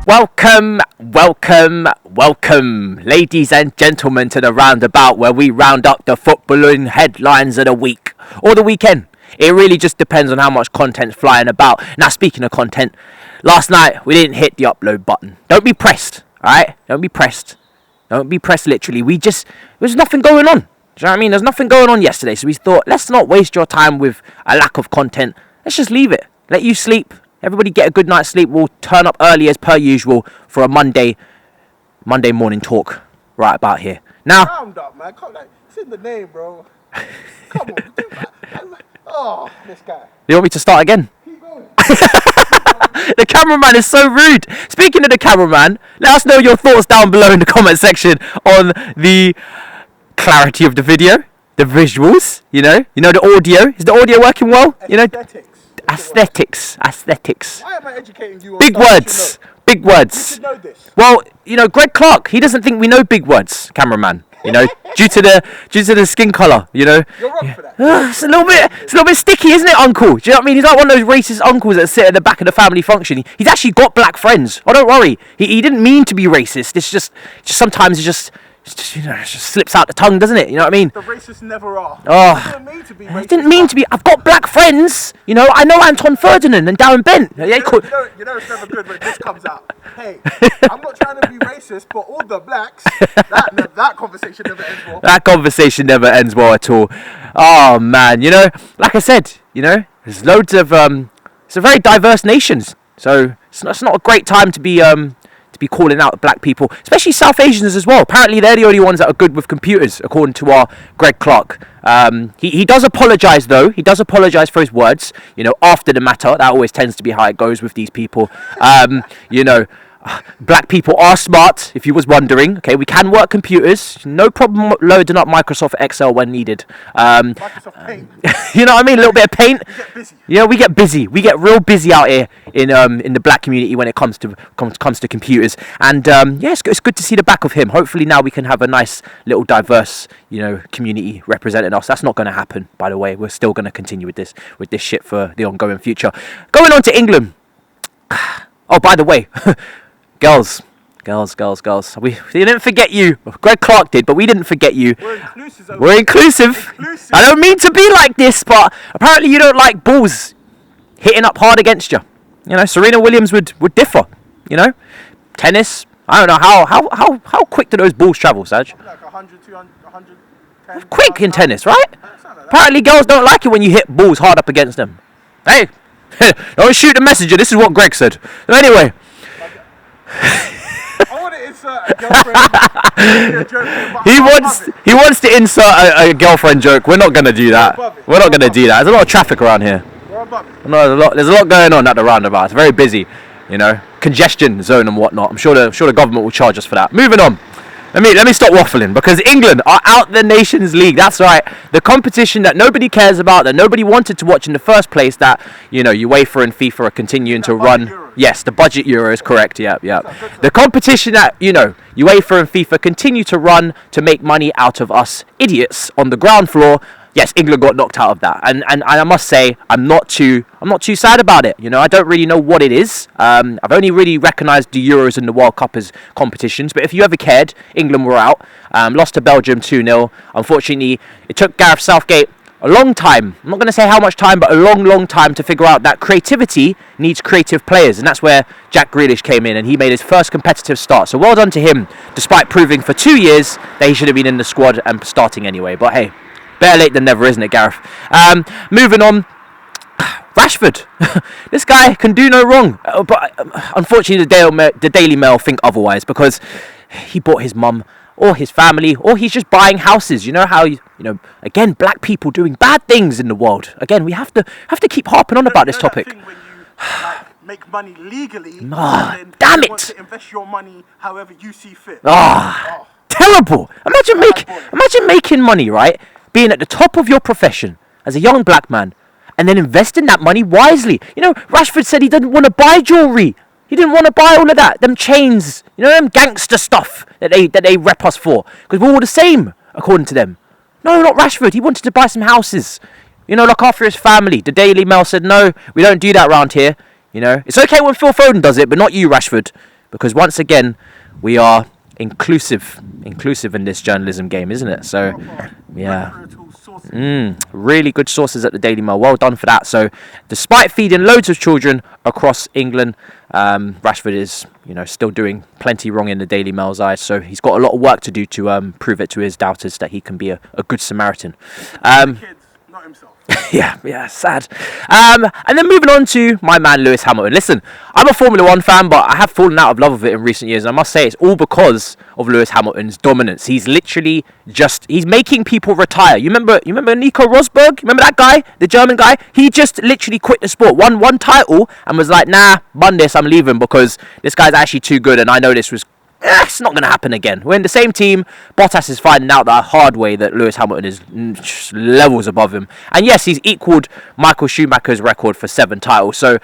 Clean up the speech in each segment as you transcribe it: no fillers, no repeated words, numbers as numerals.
Welcome, ladies and gentlemen, to the Roundabout, where we round up the footballing headlines of the week or the weekend. It really just depends on how much content's flying about. Now, speaking of content, last night we didn't hit the upload button. Don't be pressed, alright? Don't be pressed literally. There's nothing going on. Do you know what I mean? There's nothing going on yesterday, so we thought, let's not waste your time with a lack of content. Let's just leave it. Let you sleep. Everybody get a good night's sleep. We'll turn up early as per usual for a Monday morning talk right about here. Now, round up, man. It's in the name, bro. Come on. Oh, this guy. You want me to start again? Keep going. The cameraman is so rude. Speaking of the cameraman, let us know your thoughts down below in the comment section on the clarity of the video, the visuals, you know the audio. Is the audio working well? Aesthetics. Why am I educating you on Big words. Big words. You should know this. Well, Greg Clark, he doesn't think we know big words, cameraman. Due to the skin colour, You're wrong for that. It's a little bit sticky, isn't it, uncle? Do you know what I mean? He's like one of those racist uncles that sit at the back of the family function. He's actually got black friends. Oh, don't worry. He didn't mean to be racist. It's just sometimes it just slips out the tongue, doesn't it? You know what I mean? The racists never are. Oh, I didn't mean to be racist. I didn't mean to be. I've got black friends. I know Anton Ferdinand and Darren Bent. You know it's never good when this comes out. Hey, I'm not trying to be racist, but all the blacks, that conversation never ends well. That conversation never ends well at all. Oh man, like I said, there's loads of it's a very diverse nations, so it's not a great time to be calling out black people, especially South Asians as well. Apparently they're the only ones that are good with computers, according to our Greg Clark. He does apologise though. He does apologise for his words, after the matter. That always tends to be how it goes with these people. Black people are smart, if you was wondering. Okay, we can work computers. No problem loading up Microsoft Excel when needed. Microsoft Paint. You know what I mean? A little bit of paint. We get busy. Yeah, we get busy. We get real busy out here in the black community when it comes to computers. And it's good to see the back of him. Hopefully now we can have a nice little diverse, community representing us. That's not going to happen, by the way. We're still going to continue with this shit for the ongoing future. Going on to England. Oh, by the way. Girls. We didn't forget you. Greg Clark did, but we didn't forget you. We're inclusive. I don't mean to be like this, but apparently you don't like balls hitting up hard against you. Serena Williams would differ. Tennis. I don't know how quick do those balls travel, Saj? Like 100, 200, 110. Quick in tennis, right? Apparently girls don't like it when you hit balls hard up against them. Hey, don't shoot the messenger. This is what Greg said. So anyway. I want to insert a girlfriend. He wants to insert a girlfriend joke. We're not going to do that. We're not going to do that. There's a lot of traffic around here. There's a lot going on at the roundabout. It's very busy, congestion zone and whatnot. I'm sure the government will charge us for that. Moving on. Let me stop waffling, because England are out the Nations League. That's right. The competition that nobody cares about, that nobody wanted to watch in the first place, that, UEFA and FIFA are continuing to run. Euros. Yes, the budget euro is correct. Yeah. The competition that, UEFA and FIFA continue to run to make money out of us idiots on the ground floor. Yes, England got knocked out of that, and I must say I'm not too sad about it. I don't really know what it is. I've only really recognised the Euros and the World Cup as competitions. But if you ever cared, England were out, lost to Belgium 2-0. Unfortunately, it took Gareth Southgate a long time. I'm not going to say how much time, but a long time to figure out that creativity needs creative players, and that's where Jack Grealish came in, and he made his first competitive start. So well done to him, despite proving for 2 years that he should have been in the squad and starting anyway. But hey. Better late than never, isn't it, Gareth? Moving on. Rashford. This guy can do no wrong. But unfortunately, the Daily Mail think otherwise, because he bought his mum or his family, or he's just buying houses. You know how, again, black people doing bad things in the world. Again, we have to keep harping on about this topic. That thing when you, make money legally, and then damn you it! want to invest your money however you see fit. Terrible. Imagine making money, right? Being at the top of your profession as a young black man, and then investing that money wisely. Rashford said he didn't want to buy jewellery. He didn't want to buy all of that, them chains, them gangster stuff that they rep us for, because we're all the same, according to them. No, not Rashford. He wanted to buy some houses, look after his family. The Daily Mail said, no, we don't do that around here. It's okay when Phil Foden does it, but not you, Rashford. because once again, we are inclusive in this journalism game, isn't it? So, yeah. Really good sources at the Daily Mail. Well done for that. So, despite feeding loads of children across England, Rashford is, still doing plenty wrong in the Daily Mail's eyes. So he's got a lot of work to do to prove it to his doubters that he can be a good Samaritan. Kids, not himself. Yeah, sad. And then moving on to my man Lewis Hamilton. Listen, I'm a Formula 1 fan, but I have fallen out of love with it in recent years. And I must say it's all because of Lewis Hamilton's dominance. He's literally he's making people retire. You remember Nico Rosberg? Remember that guy, the German guy? He just literally quit the sport, won one title, and was like, nah, bun this, I'm leaving because this guy's actually too good, and I know this was it's not going to happen again. We're in the same team. Bottas is finding out the hard way that Lewis Hamilton is levels above him. And yes, he's equaled Michael Schumacher's record for 7 titles. So,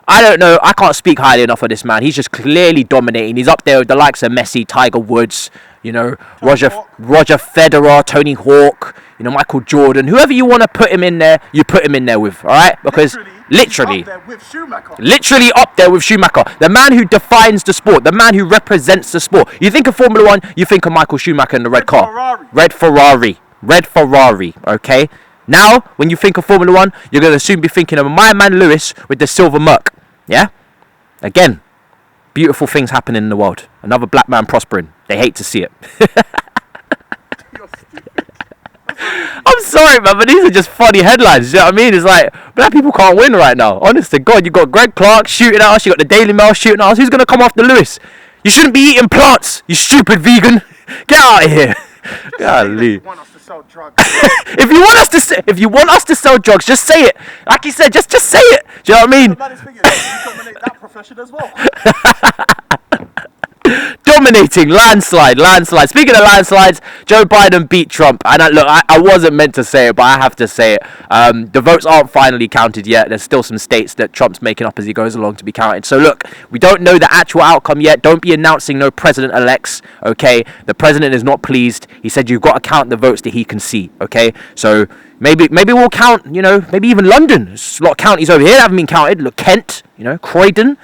I don't know. I can't speak highly enough of this man. He's just clearly dominating. He's up there with the likes of Messi, Tiger Woods, Roger Federer, Tony Hawk, Michael Jordan. Whoever you want to put him in there, you put him in there with, all right? Because literally up there with Schumacher. Literally up there with Schumacher. The man who defines the sport. The man who represents the sport. You think of Formula 1, you think of Michael Schumacher in the red car. Ferrari. Red Ferrari, okay? Now, when you think of Formula 1, you're going to soon be thinking of my man Lewis with the silver Merc. Yeah? Again, beautiful things happen in the world. Another black man prospering. They hate to see it. You're stupid. I'm sorry, man, but these are just funny headlines. You know what I mean? It's like, black people can't win right now. Honest to God, you got Greg Clark shooting at us. You got the Daily Mail shooting at us. Who's going to come after Lewis? You shouldn't be eating plants, you stupid vegan. Get out of here. Golly. Want us to sell drugs. If you want us to sell drugs, just say it. Like you said, just say it. Do you know what I mean? The maddest thing is, you dominate that profession as well. Dominating, landslide. Speaking of landslides, Joe Biden beat Trump. And I wasn't meant to say it, but I have to say it. The votes aren't finally counted yet. There's still some states that Trump's making up as he goes along to be counted. So look, we don't know the actual outcome yet. Don't be announcing no president-elects, okay? The president is not pleased. He said you've got to count the votes that he can see, okay? So maybe we'll count, maybe even London. There's a lot of counties over here that haven't been counted. Look, Kent, Croydon,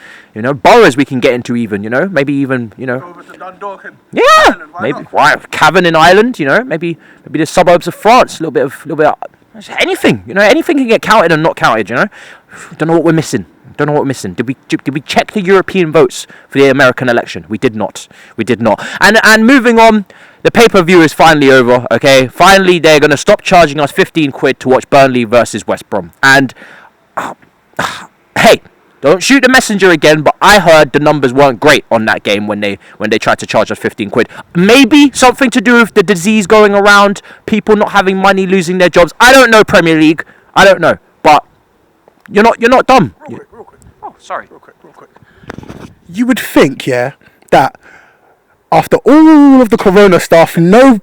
boroughs we can get into even, maybe even, Over to Dundalk and yeah, Ireland, maybe Cavan in Ireland, maybe the suburbs of France, a little bit of anything, anything can get counted and not counted, Don't know what we're missing. Did we check the European votes for the American election? We did not. And moving on, the pay-per-view is finally over, okay? Finally, they're going to stop charging us 15 quid to watch Burnley versus West Brom. And, hey, don't shoot the messenger again, but I heard the numbers weren't great on that game when they tried to charge us 15 quid. Maybe something to do with the disease going around, people not having money, losing their jobs. I don't know, Premier League. I don't know, but you're not dumb. Real quick. Oh, sorry. Real quick. You would think, that after all of the corona stuff, no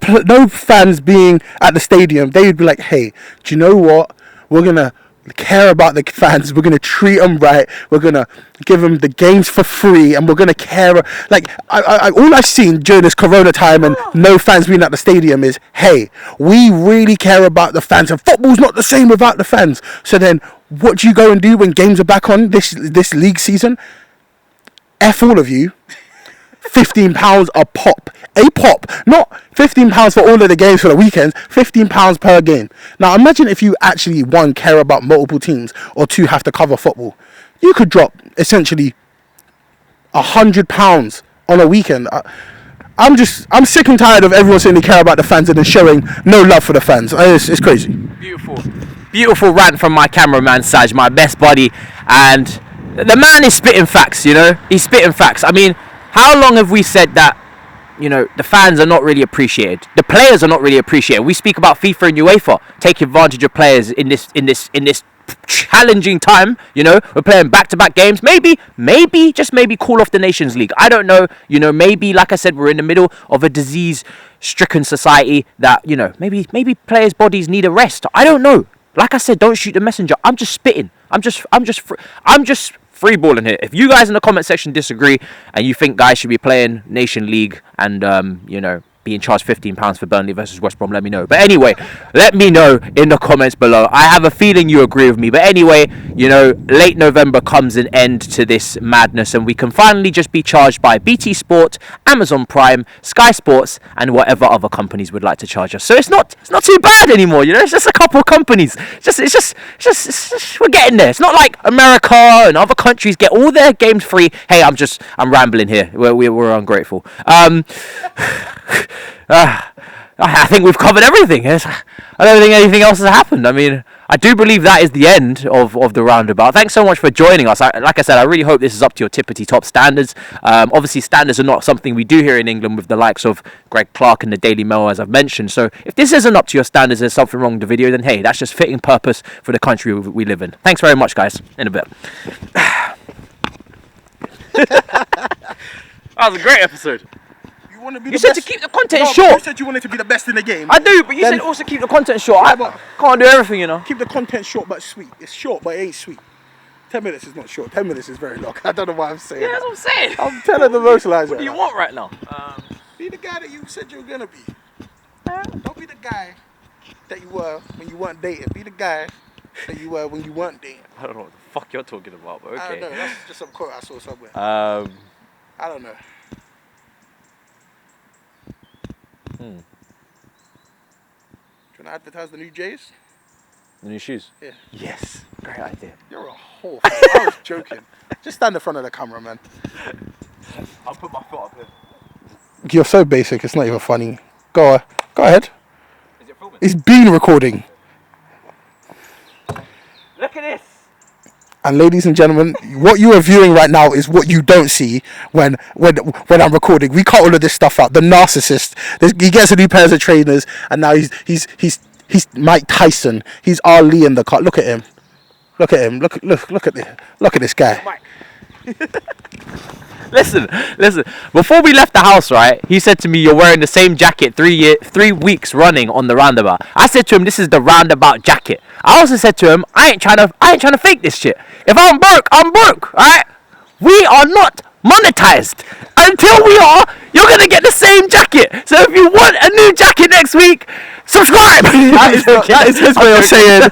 fans being at the stadium, they would be like, hey, do you know what? We're going to care about the fans. We're going to treat them right. We're going to give them the games for free, and we're going to care. Like, all I've seen during this corona time and no fans being at the stadium is, hey, we really care about the fans, and football's not the same without the fans. So then what do you go and do when games are back on this league season? F all of you. £15 a pop, not £15 for all of the games for the weekends, £15 per game. Now imagine if you actually, one, care about multiple teams, or two, have to cover football. You could drop essentially £100 on a weekend. I'm sick and tired of everyone saying they care about the fans and then showing no love for the fans. It's crazy. Beautiful rant from my cameraman Saj, my best buddy, and the man is spitting facts. He's spitting facts. I mean, how long have we said that, the fans are not really appreciated? The players are not really appreciated. We speak about FIFA and UEFA taking advantage of players in this challenging time. We're playing back-to-back games. Maybe call off the Nations League. I don't know. Maybe, like I said, we're in the middle of a disease-stricken society that, maybe players' bodies need a rest. I don't know. Like I said, don't shoot the messenger. I'm just spitting. I'm just freeballing here. If you guys in the comment section disagree and you think guys should be playing Nation League and being charged £15 for Burnley versus West Brom, let me know. But anyway, let me know in the comments below. I have a feeling you agree with me. But anyway, you know, late November comes an end to this madness, and we can finally just be charged by BT Sport, Amazon Prime, Sky Sports, and whatever other companies would like to charge us. So it's not too bad anymore, you know. It's just a couple of companies. It's just we're getting there. It's not like America and other countries get all their games free. Hey, I'm rambling here. We're ungrateful. I think we've covered everything. I don't think anything else has happened. I mean, I do believe that is the end of the Roundabout. Thanks so much for joining us. Like I said, I really hope this is up to your tippity-top standards. Obviously, standards are not something we do here in England with the likes of Greg Clark and the Daily Mail, as I've mentioned. So if this isn't up to your standards, there's something wrong with the video, then hey, that's just fitting purpose for the country we live in. Thanks very much, guys. In a bit. That was a great episode. You said to keep the content short. You said you wanted to be the best in the game. I do, but you said also keep the content short. I can't do everything, you know. Keep the content short but sweet. It's short but it ain't sweet. 10 minutes is not short. 10 minutes is very long. I don't know why I'm saying that's what I'm saying. I'm telling the vocalizer. What do you want right now? Be the guy that you said you were going to be. Don't be the guy that you were when you weren't dating. Be the guy that you were when you weren't dating. I don't know what the fuck you're talking about, but okay. I don't know. That's just some quote I saw somewhere. I don't know. Do you want to advertise the new J's? The new shoes? Yeah. Yes. Great idea. You're a whore. I was joking. Just stand in front of the camera, man. I'll put my foot up here. You're so basic, it's not even funny. Go ahead. Is it filming? It's been recording. Look at this. And ladies and gentlemen, what you are viewing right now is what you don't see when I'm recording. We cut all of this stuff out. The narcissist. He gets a new pair of trainers, and now he's Mike Tyson. He's Ali in the car. Look at him. Look at him. Look at this guy. Listen. Before we left the house, right, he said to me, "You're wearing the same jacket 3 weeks running on the Roundabout." I said to him, "This is the Roundabout jacket." I also said to him, "I ain't trying to fake this shit. If I'm broke, I'm broke. All right? We are not monetized. Until we are, you're gonna get the same jacket. So if you want a new jacket next week, subscribe." That is his way of saying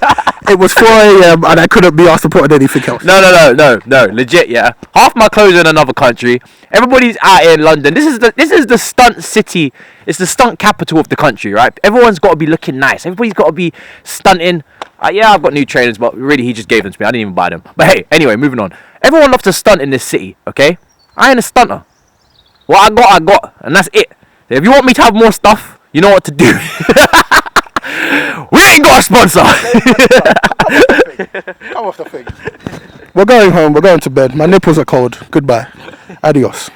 it was 4 a.m. and I couldn't be asked to put on anything else. No, legit, yeah. Half my clothes are in another country. Everybody's out in London. This is the stunt city. It's the stunt capital of the country, right? Everyone's got to be looking nice. Everybody's got to be stunting. Yeah, I've got new trainers, but really he just gave them to me. I didn't even buy them. But hey, anyway, moving on. Everyone loves to stunt in this city, okay? I ain't a stunter. What I got, and that's it. If you want me to have more stuff, you know what to do. We ain't got a sponsor. Come off the thing. We're going home. We're going to bed. My nipples are cold. Goodbye. Adios.